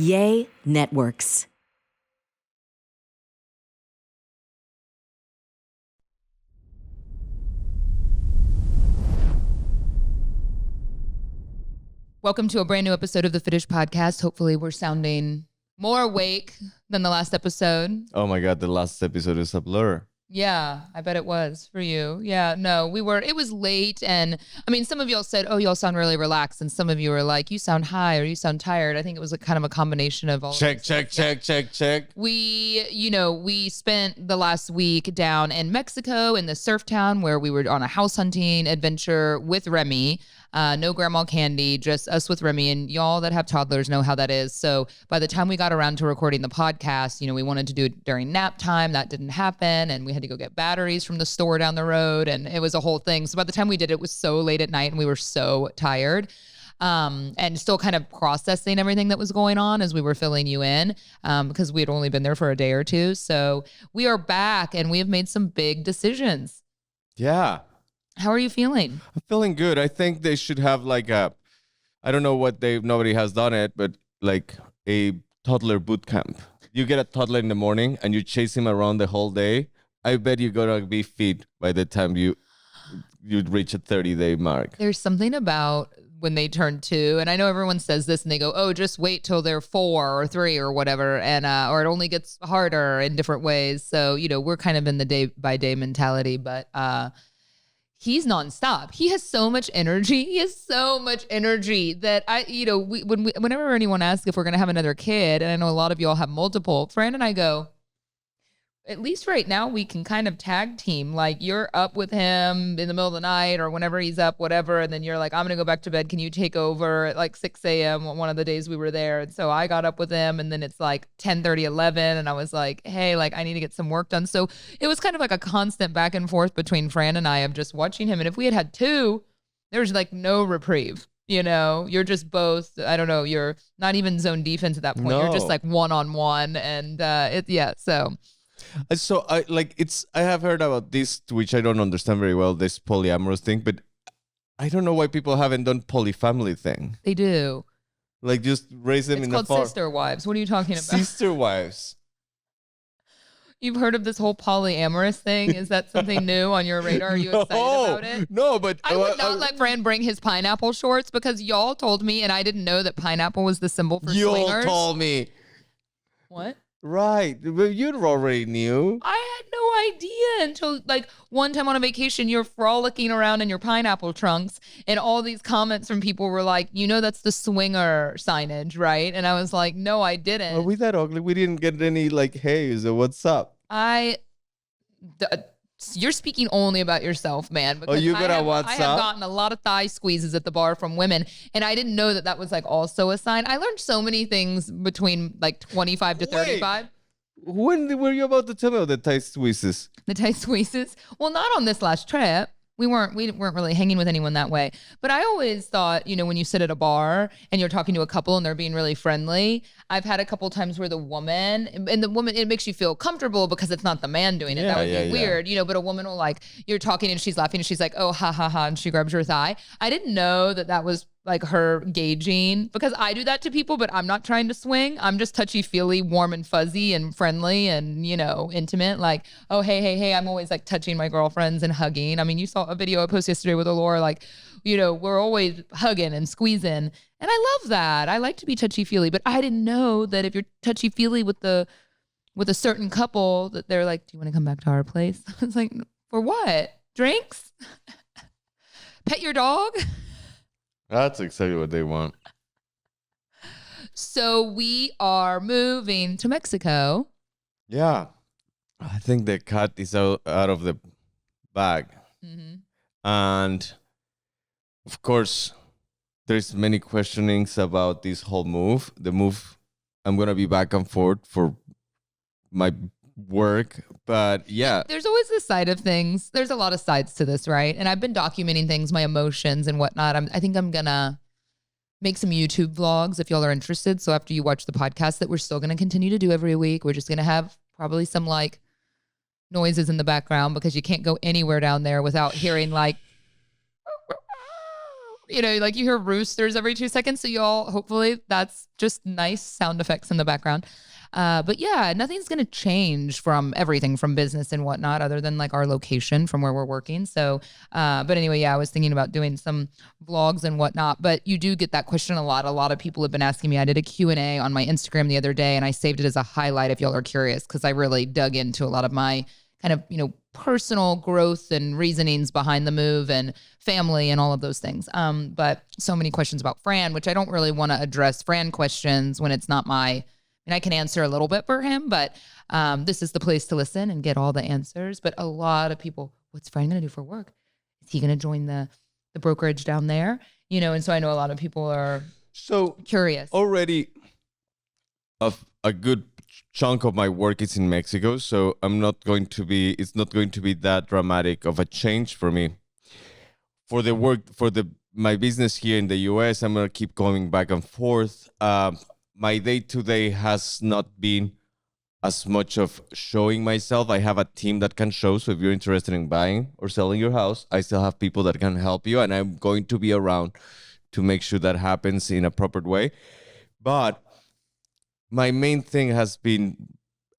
Yay Networks. Welcome to a brand new episode of the Fitish Podcast. Hopefully we're sounding more awake than the last episode. Oh my God, the last episode is a blur. Yeah, I bet it was for you. Yeah, no, it was late. And I mean, some of y'all said, oh, y'all sound really relaxed. And some of you were like, you sound high or you sound tired. I think it was kind of a combination of all Check. We spent the last week down in Mexico in the surf town where we were on a house hunting adventure with Remy. No grandma candy, just us with Remy, and y'all that have toddlers know how that is. So by the time we got around to recording the podcast, we wanted to do it during nap time. That didn't happen. And we had to go get batteries from the store down the road. And it was a whole thing. So by the time we did it, was so late at night and we were so tired. And still kind of processing everything that was going on as we were filling you in, because we had only been there for a day or two. So we are back and we have made some big decisions. Yeah. How are you feeling? I'm feeling good. I think they should have I don't know nobody has done it, but like a toddler boot camp. You get a toddler in the morning and you chase him around the whole day. I bet you're going to be fit by the time you'd reach a 30-day mark. There's something about when they turn 2, and I know everyone says this and they go, oh, just wait till they're 4 or 3 or whatever, and or it only gets harder in different ways. So, we're kind of in the day by day mentality, but he's nonstop. He has so much energy. He has so much energy that whenever anyone asks if we're going to have another kid, and I know a lot of y'all have multiple, Fran and I go, at least right now we can kind of tag team. Like, you're up with him in the middle of the night or whenever he's up, whatever. And then you're like, I'm going to go back to bed. Can you take over at like 6 a.m. one of the days we were there? And so I got up with him, and then it's like 10:30, 11. And I was like, hey, I need to get some work done. So it was kind of like a constant back and forth between Fran and I of just watching him. And if we had had 2, there's like no reprieve. You're just both, I don't know, you're not even zone defense at that point. No. You're just like one-on-one. And so... So I have heard about this, which I don't understand very well, this polyamorous thing, but I don't know why people haven't done polyfamily thing. They do. Like, just raise them in the farm. It's called sister wives. What are you talking about? Sister wives. You've heard of this whole polyamorous thing? Is that something new on your radar? Are you excited about it? No, but I would not let Fran bring his pineapple shorts because y'all told me, and I didn't know that pineapple was the symbol for swingers. You told me. What? Right, but you already knew. I had no idea until one time on a vacation, you're frolicking around in your pineapple trunks, and all these comments from people were like, that's the swinger signage, right? And I was like, no, I didn't. Are we that ugly? We didn't get any hey, so what's up? You're speaking only about yourself, man. Because you got a WhatsApp? I have gotten a lot of thigh squeezes at the bar from women, and I didn't know that was also a sign. I learned so many things between 25 to 35. When were you about to tell me about the tight squeezes? The tight squeezes? Well, not on this last trip. We weren't really hanging with anyone that way. But I always thought, when you sit at a bar and you're talking to a couple and they're being really friendly, I've had a couple times where it makes you feel comfortable because it's not the man doing it. That would be weird, but a woman will you're talking and she's laughing and she's like, oh, ha, ha, ha, and she grabs your thigh. I didn't know that was her gauging, because I do that to people, but I'm not trying to swing. I'm just touchy-feely, warm and fuzzy and friendly and, intimate. Like, oh, hey, I'm always touching my girlfriends and hugging. I mean, you saw a video I posted yesterday with Allura, we're always hugging and squeezing. And I love that. I like to be touchy-feely, but I didn't know that if you're touchy-feely with a certain couple, that they're like, do you want to come back to our place? I was like, for what? Drinks? Pet your dog? That's exactly what they want. So we are moving to Mexico. Yeah. I think the cat is out of the bag. Mm-hmm. And of course, there's many questionings about this whole move. The move, I'm going to be back and forth for my work, but yeah. There's always this side of things. There's a lot of sides to this, right? And I've been documenting things, my emotions and whatnot. I think I'm going to make some YouTube vlogs if y'all are interested. So after you watch the podcast that we're still going to continue to do every week, we're just going to have probably some noises in the background because you can't go anywhere down there without hearing like you hear roosters every 2 seconds. So y'all, hopefully that's just nice sound effects in the background. But yeah, nothing's going to change from everything from business and whatnot, other than like our location from where we're working. So, but anyway, yeah, I was thinking about doing some vlogs and whatnot, but you do get that question a lot. A lot of people have been asking me. I did a Q&A on my Instagram the other day and I saved it as a highlight if y'all are curious, because I really dug into a lot of my kind of, personal growth and reasonings behind the move and family and all of those things. But so many questions about Fran, which I don't really want to address Fran questions when it's not I can answer a little bit for him, but this is the place to listen and get all the answers. But a lot of people, what's Fran going to do for work? Is he going to join the brokerage down there? And so I know a lot of people are curious. Already a good chunk of my work is in Mexico, so it's not going to be that dramatic of a change for me. For the work, my business here in the US, I'm going to keep going back and forth. My day-to-day has not been as much of showing myself. I have a team that can show. So if you're interested in buying or selling your house, I still have people that can help you. And I'm going to be around to make sure that happens in a proper way. But my main thing has been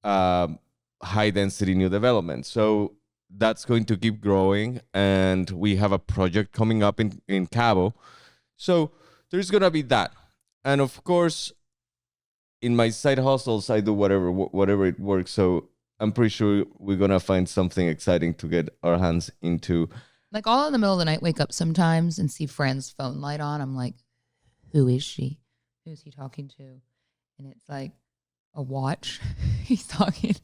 high-density new development. So that's going to keep growing. And we have a project coming up in Cabo. So there's going to be that. And of course, in my side hustles, I do whatever it works. So I'm pretty sure we're going to find something exciting to get our hands into. Like all in the middle of the night, wake up sometimes and see Fran's phone light on. I'm like, who is she? Who's he talking to? And it's like a watch. He's talking.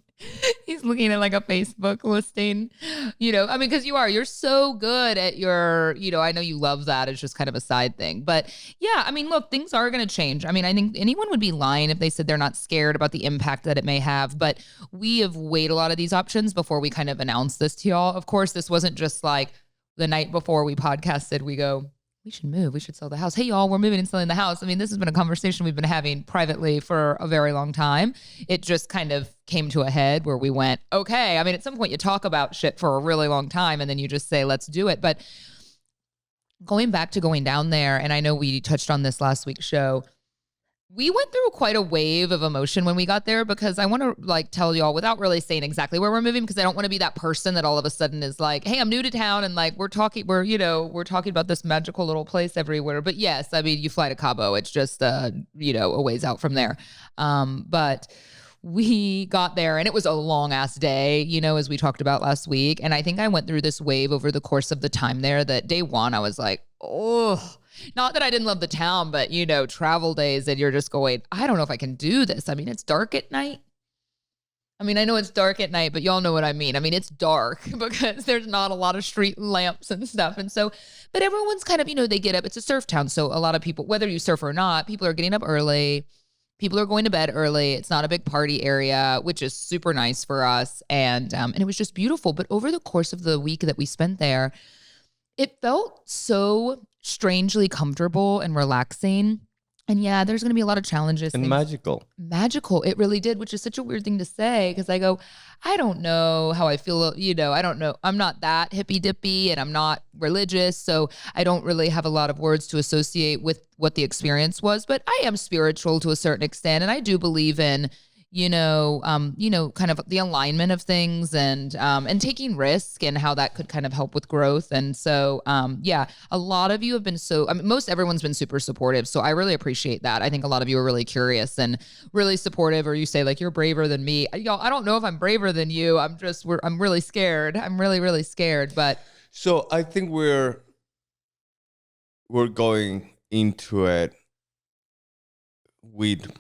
He's looking at like a Facebook listing, because you're so good at your, I know you love that. It's just kind of a side thing. But yeah, look, things are going to change. I think anyone would be lying if they said they're not scared about the impact that it may have. But we have weighed a lot of these options before we kind of announced this to y'all. Of course, this wasn't just like the night before we podcasted, we go, we should move. We should sell the house. Hey, y'all, we're moving and selling the house. This has been a conversation we've been having privately for a very long time. It just kind of came to a head where we went, okay. At some point you talk about shit for a really long time and then you just say, let's do it. But going back to going down there, and I know we touched on this last week's show, we went through quite a wave of emotion when we got there, because I want to tell y'all without really saying exactly where we're moving, because I don't want to be that person that all of a sudden is like, hey, I'm new to town. And like, we're talking about this magical little place everywhere. But yes, you fly to Cabo. It's just, a ways out from there. But we got there and it was a long ass day, as we talked about last week. And I think I went through this wave over the course of the time there that day one, I was like, oh, not that I didn't love the town, but travel days and you're just going, I don't know if I can do this. It's dark at night. I know it's dark at night, but y'all know what I mean. It's dark because there's not a lot of street lamps and stuff. And so, but everyone's kind of, they get up, it's a surf town. So a lot of people, whether you surf or not, people are getting up early. People are going to bed early. It's not a big party area, which is super nice for us. And it was just beautiful. But over the course of the week that we spent there, it felt so strangely comfortable and relaxing. And yeah, there's going to be a lot of challenges. And magical. Magical. It really did, which is such a weird thing to say, because I go, I don't know how I feel. I don't know. I'm not that hippy dippy and I'm not religious. So I don't really have a lot of words to associate with what the experience was, but I am spiritual to a certain extent. And I do believe in, kind of the alignment of things and taking risk and how that could kind of help with growth. And so, a lot of you have been most everyone's been super supportive. So I really appreciate that. I think a lot of you are really curious and really supportive, or you say like, you're braver than me. Y'all, I don't know if I'm braver than you. I'm really scared. I'm really, really scared. But so I think we're going into it with,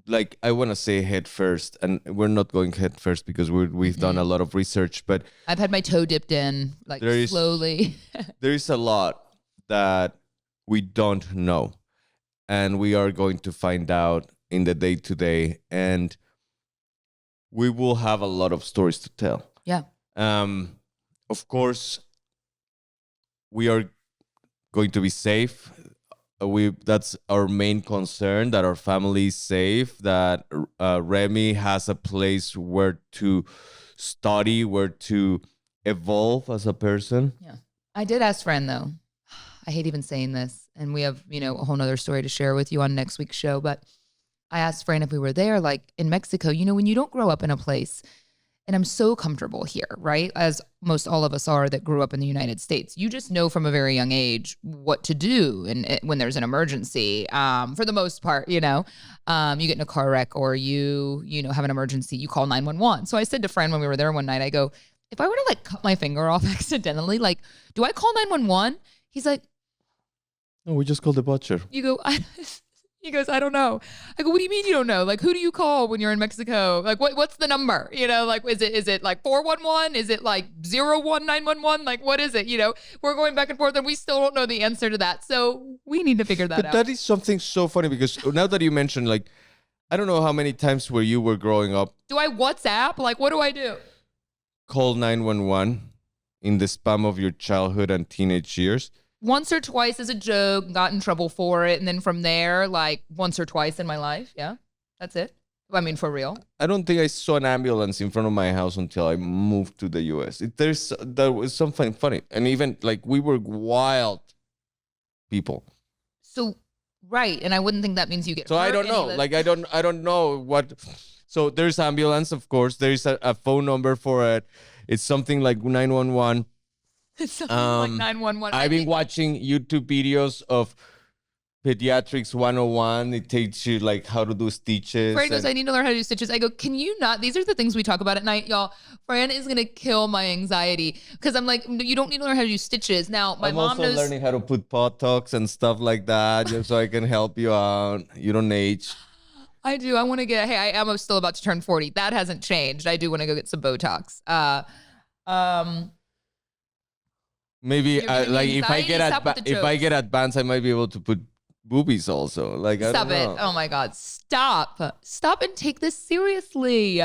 like, I want to say head first, and we're not going head first because we've done a lot of research, but I've had my toe dipped in slowly. There is a lot that we don't know, and we are going to find out in the day-to-day, and we will have a lot of stories to tell. Yeah. Of course, we are going to be safe. That's our main concern, that our family is safe, that Remy has a place where to study, where to evolve as a person. Yeah. I did ask Fran though, I hate even saying this, and we have, a whole nother story to share with you on next week's show, but I asked Fran if we were there, like in Mexico, when you don't grow up in a place, and I'm so comfortable here, right? As most all of us are that grew up in the United States. You just know from a very young age what to do and when there's an emergency. For the most part, you get in a car wreck or you have an emergency, you call 911. So I said to Fran when we were there one night, I go, if I were to like cut my finger off accidentally, like, do I call 911? He's like, no, we just called the butcher. You go, he goes, I don't know. I go, what do you mean you don't know? Like, who do you call when you're in Mexico? Like, what's the number? Like, is it like 411? Is it like 01911? Like, what is it? We're going back and forth and we still don't know the answer to that. So we need to figure that out. That is something so funny because now that you mentioned, like, I don't know how many times where you were growing up. Do I WhatsApp? Like, what do I do? Call 911 in the spam of your childhood and teenage years. Once or twice as a joke, got in trouble for it. And then from there, like once or twice in my life. Yeah, that's it. I mean, for real. I don't think I saw an ambulance in front of my house until I moved to the U.S. There was something funny. And even like we were wild people. So, right. And I wouldn't think that means you get So I don't know. Like, I don't know what. So there's ambulance, of course. There's a phone number for it. It's something like 911. It's something like 911. I've been watching YouTube videos of Pediatrics 101. It teaches you like how to do stitches. Fran goes, I need to learn how to do stitches. I go, can you not? These are the things we talk about at night, y'all. Fran is going to kill my anxiety because I'm like, you don't need to learn how to do stitches. Now, my mom knows. I'm also learning how to put Botox and stuff like that just so I can help you out. You don't age. I do. I want to get, I am still about to turn 40. That hasn't changed. I do want to go get some Botox. Maybe like if I get advanced, I might be able to put boobies also. Like, I Stop don't it. know. Oh my God. Stop and take this seriously.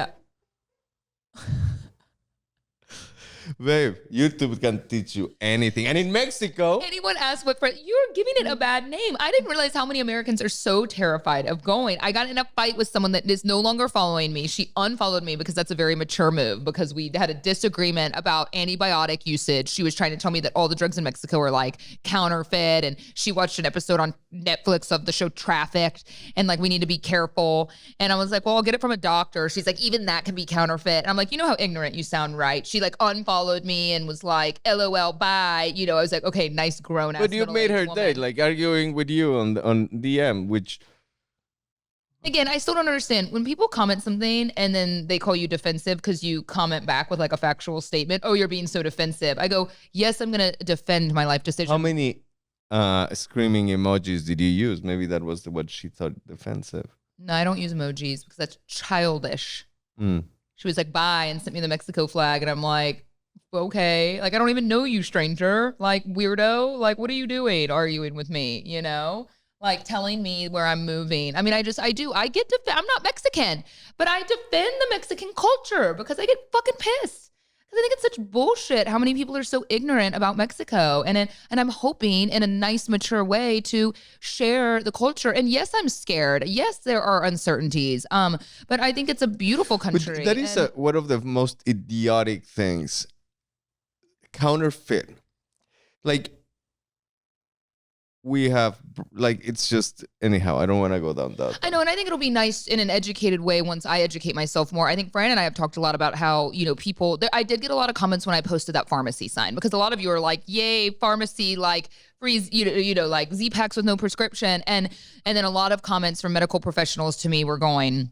Babe, YouTube can teach you anything. And in Mexico, anyone asked what friend, you're giving it a bad name. I didn't realize how many Americans are so terrified of going. I got in a fight with someone that is no longer following me. She unfollowed me because that's a very mature move because we had a disagreement about antibiotic usage. She was trying to tell me that all the drugs in Mexico are like counterfeit. And she watched an episode on Netflix of the show Trafficked. And like, we need to be careful. And I was like, well, I'll get it from a doctor. She's like, even that can be counterfeit. And I'm like, you know how ignorant you sound, right? She like unfollowed me and was like, LOL, bye. I was like, okay, nice grown ass. But you made her day, like arguing with you on DM, which. Again, I still don't understand. When people comment something and then they call you defensive because you comment back with like a factual statement, oh, you're being so defensive. I go, yes, I'm going to defend my life decision. How many screaming emojis did you use? Maybe that was what she thought defensive. No, I don't use emojis because that's childish. She was like, bye, and sent me the Mexico flag. And I'm like, okay. Like, I don't even know you, stranger. Like, weirdo. Like, what are you doing arguing with me, Like, telling me where I'm moving. I mean, I'm not Mexican, but I defend the Mexican culture because I get fucking pissed. Because I think it's such bullshit how many people are so ignorant about Mexico. And I'm hoping in a nice, mature way to share the culture. And yes, I'm scared. Yes, there are uncertainties. But I think it's a beautiful country. But that is one of the most idiotic things. Counterfeit. Like, we have, like, it's just, anyhow, I don't want to go down that. I know, and I think it'll be nice in an educated way once I educate myself more. I think Fran and I have talked a lot about how, people, I did get a lot of comments when I posted that pharmacy sign, because a lot of you are like, yay, pharmacy, like, free, like Z-Packs with no prescription. And then a lot of comments from medical professionals to me were going,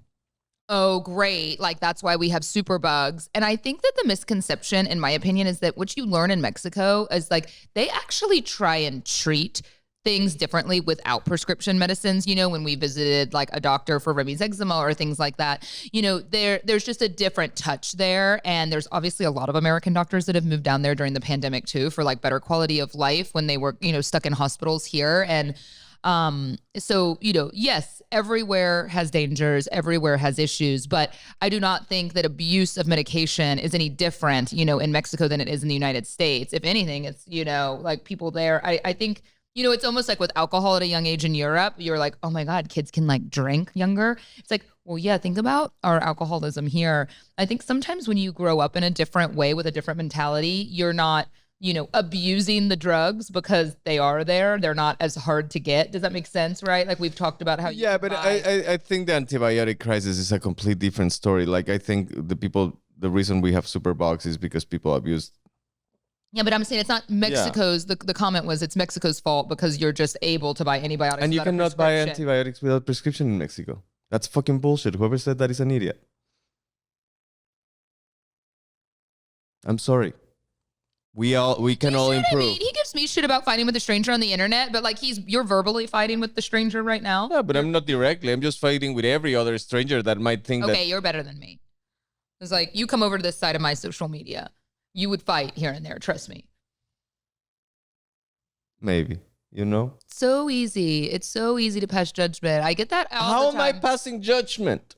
oh, great. Like, that's why we have super bugs. And I think that the misconception, in my opinion, is that what you learn in Mexico is like, they actually try and treat things differently without prescription medicines. When we visited like a doctor for Remy's eczema or things like that, there's just a different touch there. And there's obviously a lot of American doctors that have moved down there during the pandemic too, for like better quality of life when they were, stuck in hospitals here. And so, yes, everywhere has dangers, everywhere has issues, but I do not think that abuse of medication is any different, in Mexico than it is in the United States. If anything, it's, like people there, I think, it's almost like with alcohol at a young age in Europe, you're like, oh my God, kids can like drink younger. It's like, well, yeah, think about our alcoholism here. I think sometimes when you grow up in a different way with a different mentality, you're not abusing the drugs because they are there. They're not as hard to get. Does that make sense, right? Like we've talked about how you Yeah, but I think the antibiotic crisis is a complete different story. Like I think the reason we have superbugs is because people abuse. Yeah, but I'm saying it's not Mexico's. The comment was it's Mexico's fault because you're just able to buy antibiotics. And you cannot buy antibiotics without prescription in Mexico. That's fucking bullshit. Whoever said that is an idiot. I'm sorry. We can all improve. I mean? He gives me shit about fighting with a stranger on the internet, but like you're verbally fighting with the stranger right now. Yeah, but I'm not directly. I'm just fighting with every other stranger that might think that. Okay, you're better than me. It's like you come over to this side of my social media, you would fight here and there. Trust me. Maybe, So easy. It's so easy to pass judgment. I get that all How the time. am I passing judgment?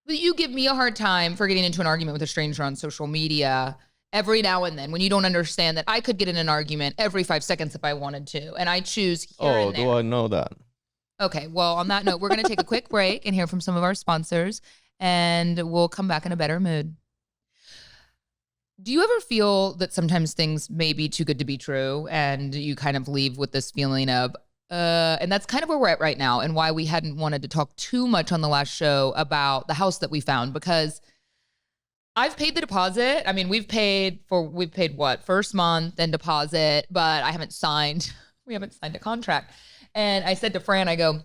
But you give me a hard time for getting into an argument with a stranger on social media every now and then when you don't understand that I could get in an argument every 5 seconds if I wanted to. And I choose here and there. Do I know that? Okay, well, on that note, we're going to take a quick break and hear from some of our sponsors, and we'll come back in a better mood. Do you ever feel that sometimes things may be too good to be true and you kind of leave with this feeling of, and that's kind of where we're at right now and why we hadn't wanted to talk too much on the last show about the house that we found, because I've paid the deposit. I mean, we've paid what? First month and deposit, but we haven't signed a contract. And I said to Fran, I go,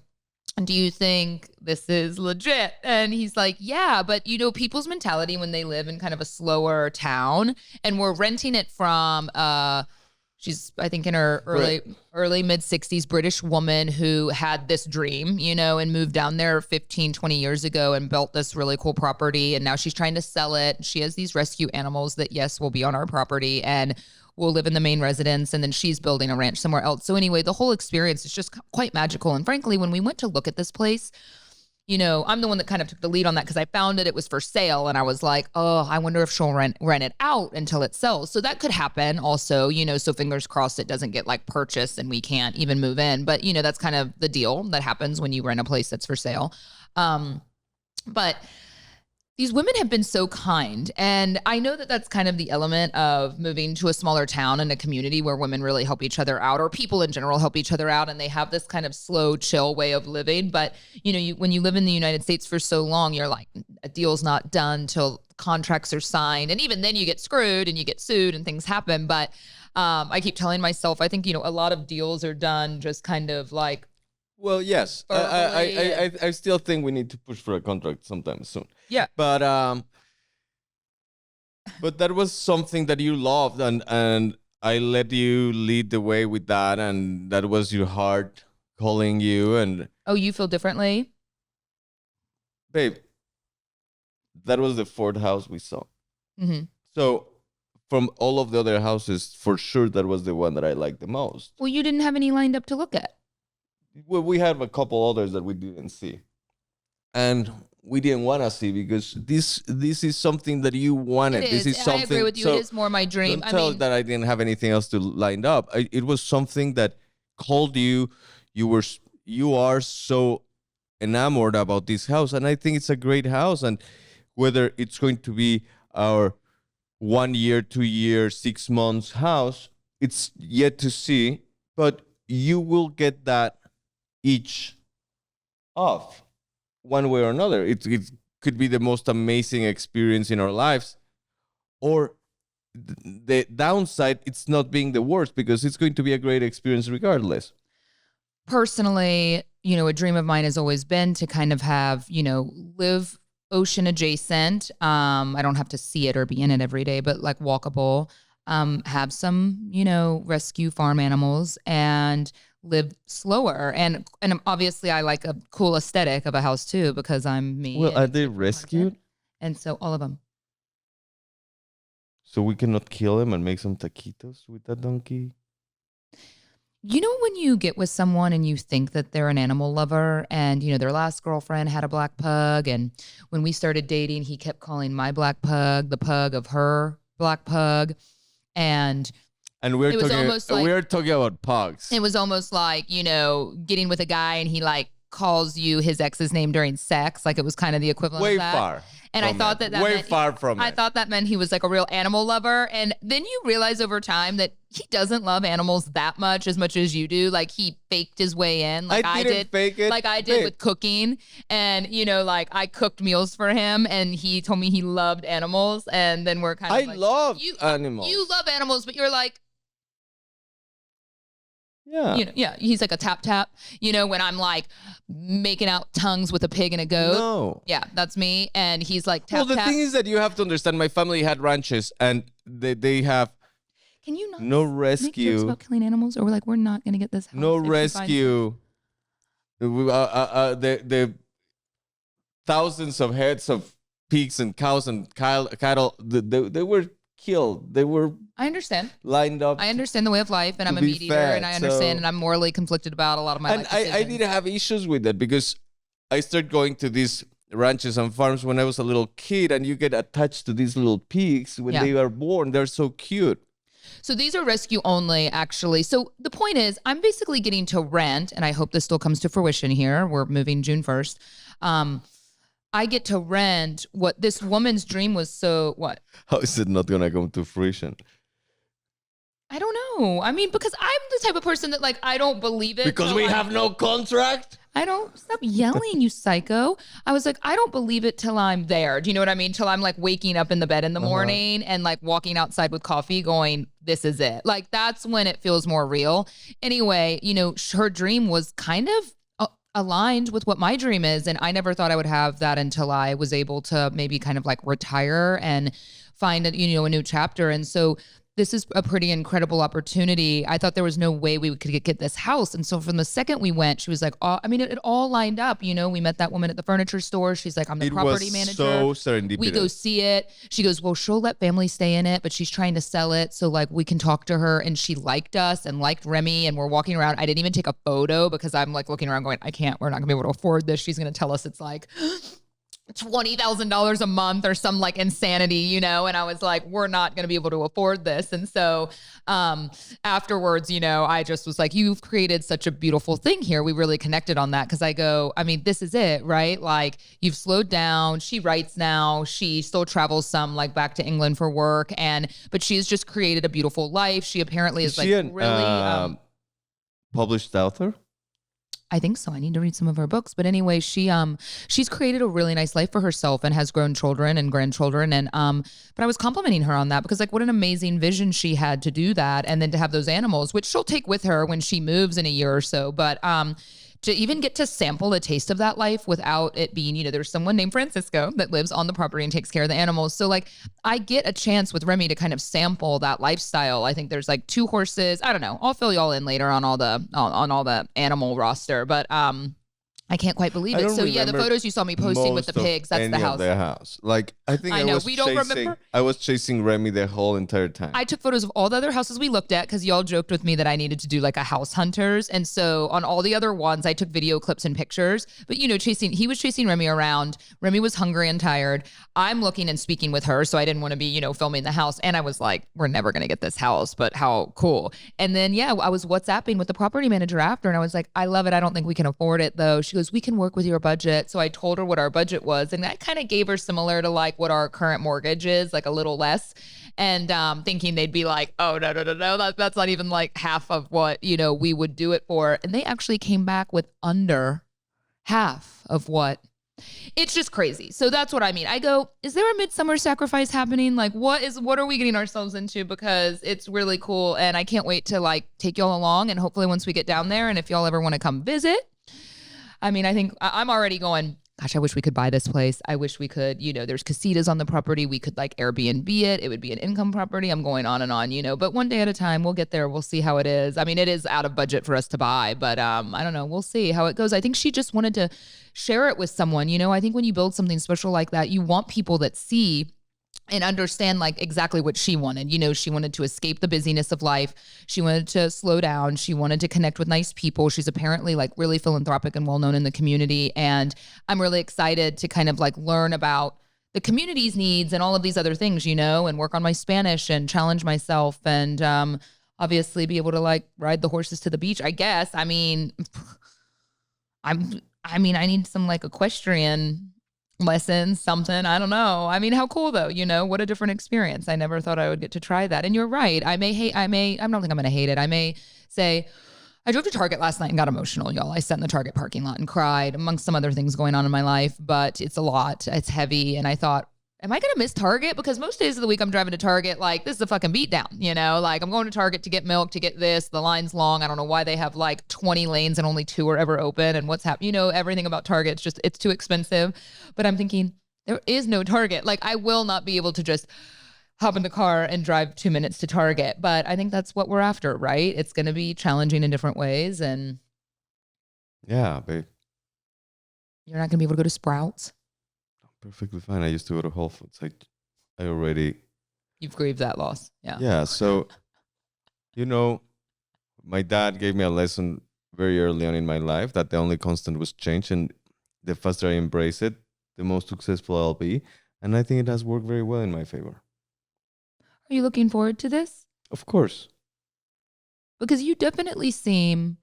do you think this is legit? And he's like, yeah, but people's mentality when they live in kind of a slower town, and we're renting it from, she's, I think in her early mid 60s, British woman who had this dream, and moved down there 15, 20 years ago and built this really cool property. And now she's trying to sell it. She has these rescue animals that, yes, will be on our property and will live in the main residence. And then she's building a ranch somewhere else. So anyway, the whole experience is just quite magical. And frankly, when we went to look at this place, I'm the one that kind of took the lead on that because I found it was for sale. And I was like, oh, I wonder if she'll rent it out until it sells. So that could happen also, so fingers crossed it doesn't get like purchased and we can't even move in. But, that's kind of the deal that happens when you rent a place that's for sale. But these women have been so kind. And I know that that's kind of the element of moving to a smaller town and a community where women really help each other out, or people in general help each other out. And they have this kind of slow, chill way of living. But, when you live in the United States for so long, you're like, a deal's not done till contracts are signed. And even then you get screwed and you get sued and things happen. But I keep telling myself, I think, a lot of deals are done just kind of like, well, yes, I still think we need to push for a contract sometime soon. Yeah, but that was something that you loved, and I let you lead the way with that, and that was your heart calling you. And you feel differently, babe. That was the fourth house we saw. Mm-hmm. So from all of the other houses, for sure, that was the one that I liked the most. Well, you didn't have any lined up to look at. Well, we have a couple others that we didn't see, and we didn't want to see because this is something that you wanted. This is something. I agree with you. It is more my dream. Don't tell that I didn't have anything else to lined up. It was something that called you. You are so enamored about this house, and I think it's a great house. And whether it's going to be our 1 year, 2 year, 6 months house, it's yet to see. But you will get that each off one way or another. It could be the most amazing experience in our lives, or the downside, it's not being the worst, because it's going to be a great experience regardless. Personally, a dream of mine has always been to kind of have, live ocean adjacent. I don't have to see it or be in it every day, but like walkable, have some, rescue farm animals and live slower. And obviously I like a cool aesthetic of a house too, because I'm me. Well, are they rescued? And so all of them. So we cannot kill them and make some taquitos with that donkey? When you get with someone and you think that they're an animal lover, and, their last girlfriend had a black pug. And when we started dating, he kept calling my black pug the pug of her black pug. And we're talking about pugs. It was almost like, getting with a guy and he like calls you his ex's name during sex. Like it was kind of the equivalent Way of that. far. And I thought that way meant, far from I it. thought that meant he was like a real animal lover. And then you realize over time that he doesn't love animals that much as you do. Like he faked his way in. Like I didn't did. fake it. Like I did with cooking. And, you know, like I cooked meals for him and he told me he loved animals. And then we're kind of I love animals. You love animals, but you're like, yeah. you know, yeah, he's like a tap, you know, when I'm like making out tongues with a pig and a goat. No. Yeah, that's me. And he's like tap, Well, the thing is that you have to understand my family had ranches and they have can you not no make rescue. jokes about killing animals? Or we're like, we're not going to get this house No if she finds rescue. The thousands of heads of pigs and cows and cattle, they were killed. They were I understand. lined up. I understand the way of life, and I'm a be meat eater, fed, and I understand, so- and I'm morally conflicted about a lot of my And life I decisions. did have issues with that because I started going to these ranches and farms when I was a little kid, and you get attached to these little pigs when Yeah. they are born. They're so cute. So these are rescue only, actually. So the point is, I'm basically getting to rent, and I hope this still comes to fruition here. We're moving June 1st. I get to rent what this woman's dream was. So what? How is it not gonna come to fruition? I don't know. I mean, because I'm the type of person that like, I don't believe it. Because till we I- have no contract. I don't stop yelling, you psycho. I was like, I don't believe it till I'm there. Do you know what I mean? Till I'm like waking up in the bed in the morning and like walking outside with coffee going, this is it. Like that's when it feels more real. Anyway, you know, her dream was kind of aligned with what my dream is. And I never thought I would have that until I was able to maybe kind of like retire and find a, you know, a new chapter. And so this is a pretty incredible opportunity. I thought there was no way we could get this house. And so from the second we went, she was like, oh, I mean, it all lined up. You know, we met that woman at the furniture store. She's like, I'm the property manager. So serendipitous. We go see it. She goes, well, she'll let family stay in it, but she's trying to sell it. So like we can talk to her. And she liked us and liked Remy. And we're walking around. I didn't even take a photo because I'm like looking around going, we're not gonna be able to afford this. She's gonna tell us it's like $20,000 a month or some like insanity, you know? And I was like, we're not going to be able to afford this. And so afterwards, you know, I just was like, you've created such a beautiful thing here. We really connected on that. Cause I go, I mean, this is it, right? Like you've slowed down. She writes now. She still travels some like back to England for work. But she's just created a beautiful life. She apparently is like she an, really published author? I think so. I need to read some of her books. But anyway, she's created a really nice life for herself and has grown children and grandchildren. And but I was complimenting her on that because like what an amazing vision she had to do that and then to have those animals, which she'll take with her when she moves in a year or so. But to even get to sample a taste of that life without it being, you know, there's someone named Francisco that lives on the property and takes care of the animals. So like I get a chance with Remy to kind of sample that lifestyle. I think there's like 2 horses. I don't know. I'll fill y'all in later on all the animal roster, but I can't quite believe it. So yeah, the photos you saw me posting with the pigs, that's the house. Their house. Like I think I know, we don't remember. I was chasing Remy the whole entire time. I took photos of all the other houses we looked at because y'all joked with me that I needed to do like a house hunters. And so on all the other ones, I took video clips and pictures. But you know, he was chasing Remy around. Remy was hungry and tired. I'm looking and speaking with her. So I didn't want to be, you know, filming the house. And I was like, we're never going to get this house, but how cool. And then, yeah, I was WhatsApping with the property manager after. And I was like, I love it. I don't think we can afford it though. She goes, we can work with your budget. So I told her what our budget was. And I kind of gave her similar to like what our current mortgage is, like a little less. And thinking they'd be like, oh, no, that's not even like half of what, you know, we would do it for. And they actually came back with under half of what. It's just crazy. So that's what I mean. I go, is there a midsummer sacrifice happening? Like what are we getting ourselves into? Because it's really cool. And I can't wait to like take y'all along. And hopefully once we get down there and if y'all ever want to come visit, I mean, I think I'm already going, gosh, I wish we could buy this place. I wish we could, you know, there's casitas on the property. We could like Airbnb it. It would be an income property. I'm going on and on, you know, but one day at a time, we'll get there. We'll see how it is. I mean, it is out of budget for us to buy, but I don't know. We'll see how it goes. I think she just wanted to share it with someone. You know, I think when you build something special like that, you want people that see and understand like exactly what she wanted. You know, she wanted to escape the busyness of life. She wanted to slow down. She wanted to connect with nice people. She's apparently like really philanthropic and well-known in the community. And I'm really excited to kind of like learn about the community's needs and all of these other things, you know, and work on my Spanish and challenge myself and obviously be able to like ride the horses to the beach, I guess. I mean, I mean, I need some like equestrian lessons, something. I don't know. I mean, how cool though, what a different experience. I never thought I would get to try that. And you're right. I don't think I'm going to hate it. I may say, I drove to Target last night and got emotional, y'all. I sat in the Target parking lot and cried, amongst some other things going on in my life, but it's a lot. It's heavy. And I thought, am I going to miss Target? Because most days of the week I'm driving to Target, like this is a fucking beatdown, like I'm going to Target to get milk, to get this. The line's long. I don't know why they have like 20 lanes and only 2 are ever open and what's happening. Everything about Target. It's too expensive. But I'm thinking there is no Target. Like I will not be able to just hop in the car and drive 2 minutes to Target. But I think that's what we're after, right? It's going to be challenging in different ways. And yeah, babe. You're not going to be able to go to Sprouts. Perfectly fine. I used to go to Whole Foods. I already. You've grieved that loss. Yeah. Yeah. So, my dad gave me a lesson very early on in my life that the only constant was change. And the faster I embrace it, the more successful I'll be. And I think it has worked very well in my favor. Are you looking forward to this? Of course. Because you definitely seem,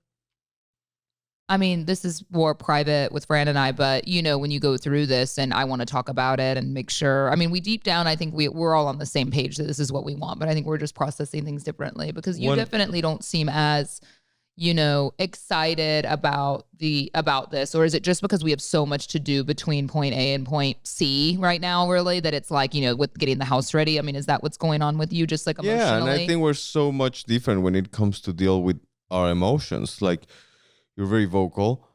I mean, this is more private with Fran and I, but when you go through this and I want to talk about it and make sure, I mean, we deep down, I think we're all on the same page that this is what we want, but I think we're just processing things differently because you definitely don't seem as, excited about this, or is it just because we have so much to do between point A and point C right now, really, that it's like, with getting the house ready? I mean, is that what's going on with you, just like emotionally? Yeah, and I think we're so much different when it comes to deal with our emotions. Like, you're very vocal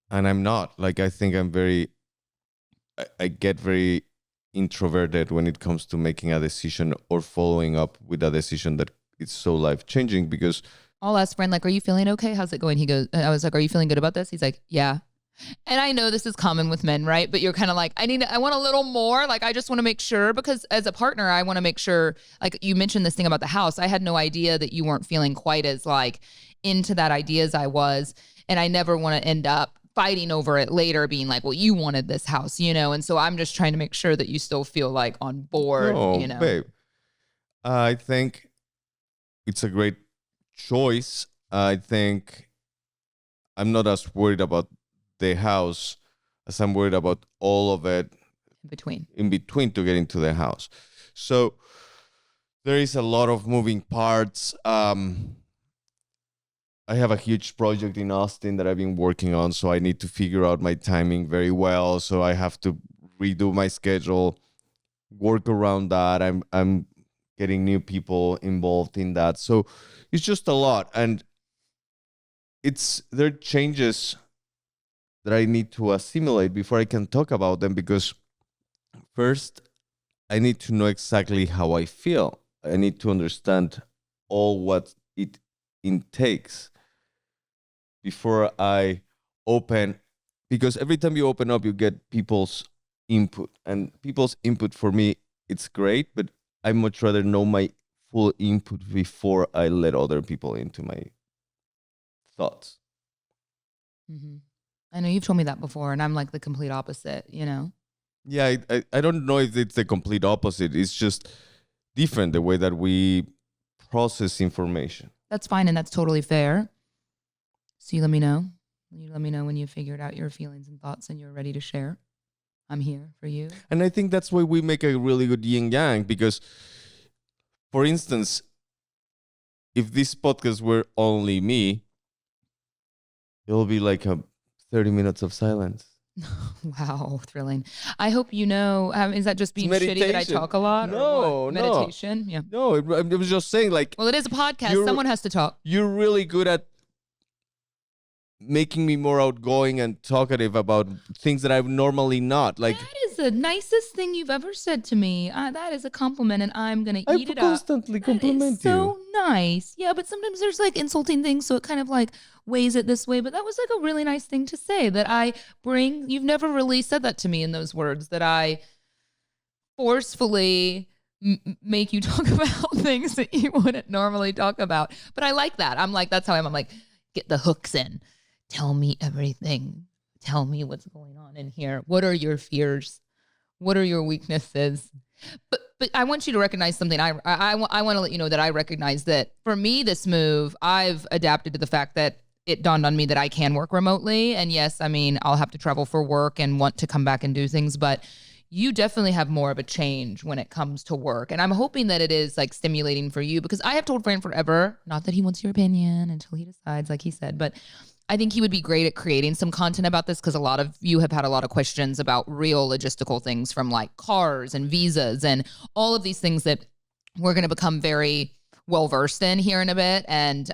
and I'm not. Like, I think I get very introverted when it comes to making a decision or following up with a decision that is so life-changing because I'll ask Fran, like, are you feeling okay? How's it going? I was like, are you feeling good about this? He's like, yeah. And I know this is common with men, right? But you're kind of like, I want a little more. Like, I just want to make sure, because as a partner, I want to make sure, like you mentioned this thing about the house. I had no idea that you weren't feeling quite as like into that idea as I was. And I never want to end up fighting over it later, being like, well, you wanted this house, And so I'm just trying to make sure that you still feel like on board, babe, I think it's a great choice. I think I'm not as worried about the house as I'm worried about all of it in between to get into the house. So there is a lot of moving parts. I have a huge project in Austin that I've been working on, so I need to figure out my timing very well. So I have to redo my schedule, work around that. I'm getting new people involved in that. So it's just a lot. And there are changes that I need to assimilate before I can talk about them, because first I need to know exactly how I feel. I need to understand all what it takes before I open, because every time you open up, you get people's input, and people's input for me, it's great, but I much rather know my full input before I let other people into my thoughts. Mm-hmm. I know you've told me that before, and I'm like the complete opposite, Yeah, I don't know if it's the complete opposite. It's just different, the way that we process information. That's fine, and that's totally fair. So you let me know. You let me know when you've figured out your feelings and thoughts and you're ready to share. I'm here for you. And I think that's why we make a really good yin-yang, because, for instance, if this podcast were only me, it'll be like 30 minutes of silence. Wow, thrilling. I hope is that just being shitty that I talk a lot? No, or meditation? Yeah. No, I was just saying, like... Well, it is a podcast. Someone has to talk. You're really good at making me more outgoing and talkative about things that I'm normally not. Like, that is the nicest thing you've ever said to me. That is a compliment, and I'm going to eat it up. I constantly compliment you. So nice. Yeah, but sometimes there's like insulting things, so it kind of like weighs it this way. But that was like a really nice thing to say that I bring. You've never really said that to me in those words, that I forcefully make you talk about things that you wouldn't normally talk about. But I like that. I'm like, that's how I'm like, get the hooks in. Tell me everything. Tell me what's going on in here. What are your fears? What are your weaknesses? But I want you to recognize something. I want to let you know that I recognize that for me, this move, I've adapted to the fact that it dawned on me that I can work remotely. And yes, I mean, I'll have to travel for work and want to come back and do things, but you definitely have more of a change when it comes to work. And I'm hoping that it is like stimulating for you, because I have told Fran forever, not that he wants your opinion until he decides, like he said, but I think he would be great at creating some content about this, because a lot of you have had a lot of questions about real logistical things, from like cars and visas and all of these things that we're going to become very well versed in here in a bit, and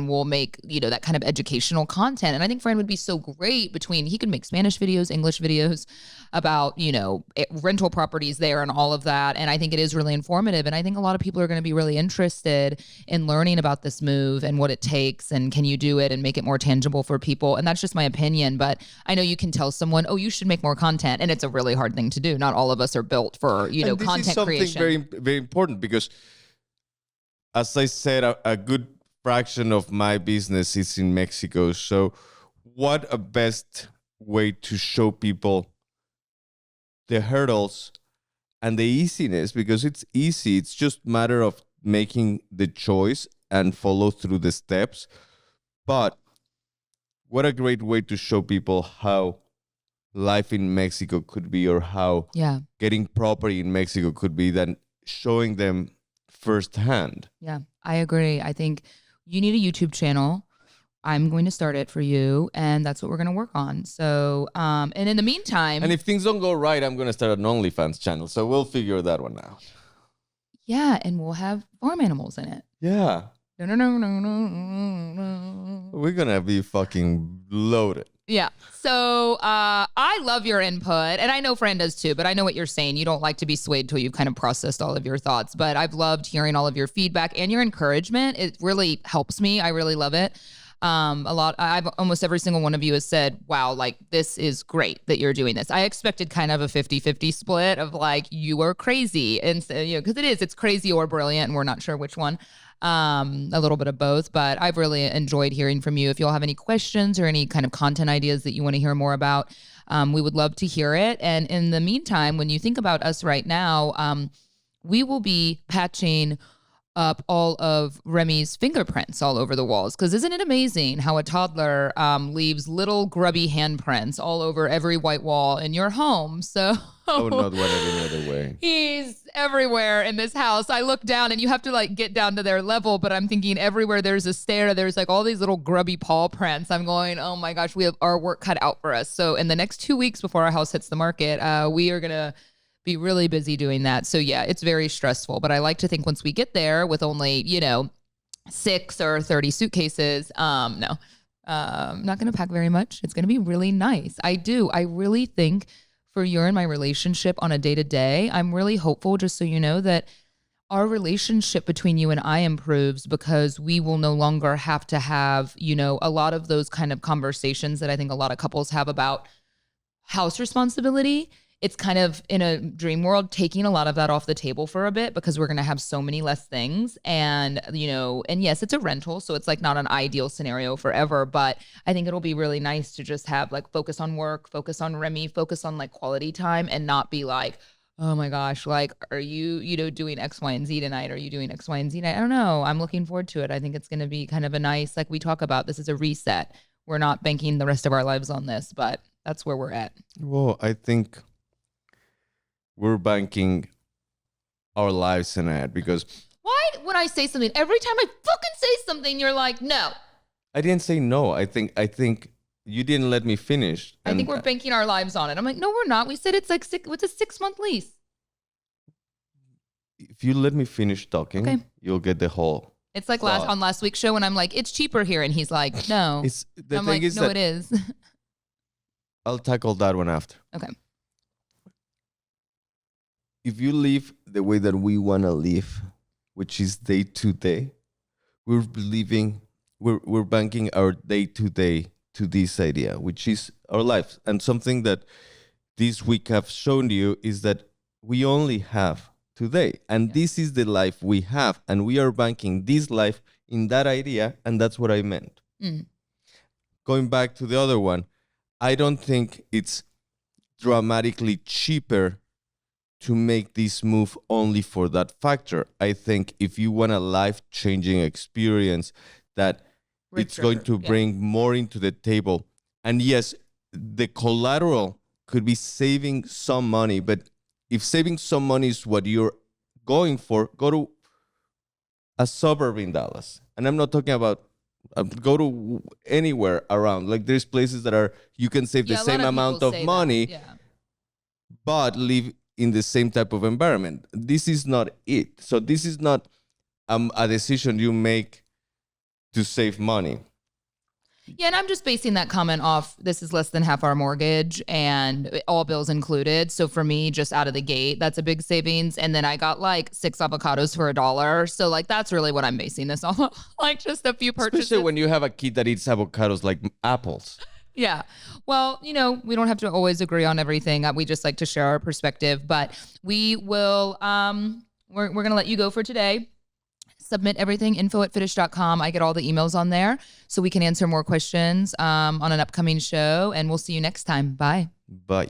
we'll make, you know, that kind of educational content. And I think Fran would be so great between, he could make Spanish videos, English videos about, you know, rental properties there and all of that. And I think it is really informative. And I think a lot of people are going to be really interested in learning about this move and what it takes, and can you do it and make it more tangible for people. And that's just my opinion, but I know you can tell someone, oh, you should make more content, and it's a really hard thing to do. Not all of us are built for, you know, content this is something creation. very, very important, because as I said, a good fraction of my business is in Mexico. So what a best way to show people the hurdles and the easiness, because it's easy. It's just matter of making the choice and follow through the steps. But what a great way to show people how life in Mexico could be, or how getting property in Mexico could be, than showing them firsthand. Yeah, I agree. I think you need a YouTube channel. I'm going to start it for you, and that's what we're going to work on. So, and in the meantime, and if things don't go right, I'm going to start an OnlyFans channel. So we'll figure that one out. Yeah, and we'll have farm animals in it. Yeah. No. We're going to be fucking loaded. Yeah. So I love your input, and I know Fran does too, but I know what you're saying. You don't like to be swayed till you've kind of processed all of your thoughts, but I've loved hearing all of your feedback and your encouragement. It really helps me. I really love it. I've almost every single one of you has said, wow, like this is great that you're doing this. I expected kind of a 50-50 split of like, you are crazy. And so, you know, cause it's crazy or brilliant, and we're not sure which one. A little bit of both, but I've really enjoyed hearing from you. If y'all have any questions or any kind of content ideas that you want to hear more about, we would love to hear it. And in the meantime, when you think about us right now, we will be patching up all of Remy's fingerprints all over the walls. Because isn't it amazing how a toddler leaves little grubby handprints all over every white wall in your home? So I would not want it any other way. He's everywhere in this house. I look down, and you have to like get down to their level, but I'm thinking everywhere there's a stair, there's like all these little grubby paw prints. I'm going, oh my gosh, we have our work cut out for us. So in the next 2 weeks before our house hits the market, we are going to be really busy doing that. So yeah, it's very stressful, but I like to think once we get there with only, 6 or 30 suitcases, no, I'm not going to pack very much. It's going to be really nice. I really think for your and my relationship on a day-to-day, I'm really hopeful, just so you know, that our relationship between you and I improves, because we will no longer have to have, a lot of those kind of conversations that I think a lot of couples have about house responsibility. It's kind of, in a dream world, taking a lot of that off the table for a bit, because we're going to have so many less things. And, and yes, it's a rental, so it's like not an ideal scenario forever, but I think it'll be really nice to just have like focus on work, focus on Remy, focus on like quality time, and not be like, oh my gosh, like, are you, doing X, Y, and Z tonight? Are you doing X, Y, and Z tonight? I don't know. I'm looking forward to it. I think it's going to be kind of a nice, like we talk about, this is a reset. We're not banking the rest of our lives on this, but that's where we're at. Well, I think we're banking our lives in it, because why, when I say something, every time I fucking say something, you're like, no. I didn't say no. I think you didn't let me finish. I think we're banking our lives on it. I'm like, no, we're not. We said it's like what's a 6-month lease? If you let me finish talking, okay, you'll get the whole. It's like on last week's show when I'm like, it's cheaper here, and he's like, no. I'm like, no, it is. I'll tackle that one after. Okay. If you live the way that we want to live, which is day to day, we're banking our day to day to this idea, which is our life. And something that this week have shown you is that we only have today. And this is the life we have. And we are banking this life in that idea. And that's what I meant. Going back to the other one, I don't think it's dramatically cheaper to make this move only for that factor. I think if you want a life-changing experience that it's going Richer, to bring more into the table. And yes, the collateral could be saving some money, but if saving some money is what you're going for, go to a suburb in Dallas. And I'm not talking about go to anywhere around. Like there's places that are you can save the Yeah, a lot same of amount people of say money, that. Yeah. but live in the same type of environment. This is not it. So this is not a decision you make to save money. Yeah, and I'm just basing that comment off this is less than half our mortgage and all bills included. So for me, just out of the gate, that's a big savings. And then I got like 6 avocados for $1. So like that's really what I'm basing this on. Like just a few purchases. Especially when you have a kid that eats avocados like apples. Yeah. Well, we don't have to always agree on everything. We just like to share our perspective, but we will, we're going to let you go for today. Submit everything, info@fitish.com. I get all the emails on there so we can answer more questions on an upcoming show, and we'll see you next time. Bye. Bye.